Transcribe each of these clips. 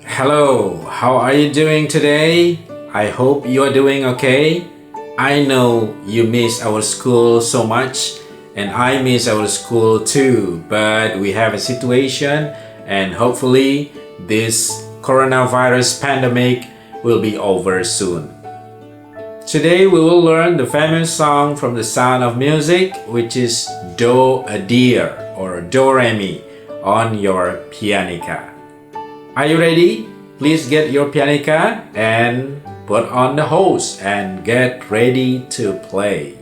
Hello, how are you doing today? I hope you are doing okay. I know you miss our school so much, and I miss our school too, but we have a situation, and hopefully, this coronavirus pandemic will be over soon. Today, we will learn the famous song from the Sound of Music, which is Do a Deer or Do Re Mi on your pianica. Are you ready? Please get your pianica and put on the hose and get ready to play.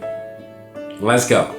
Let's go.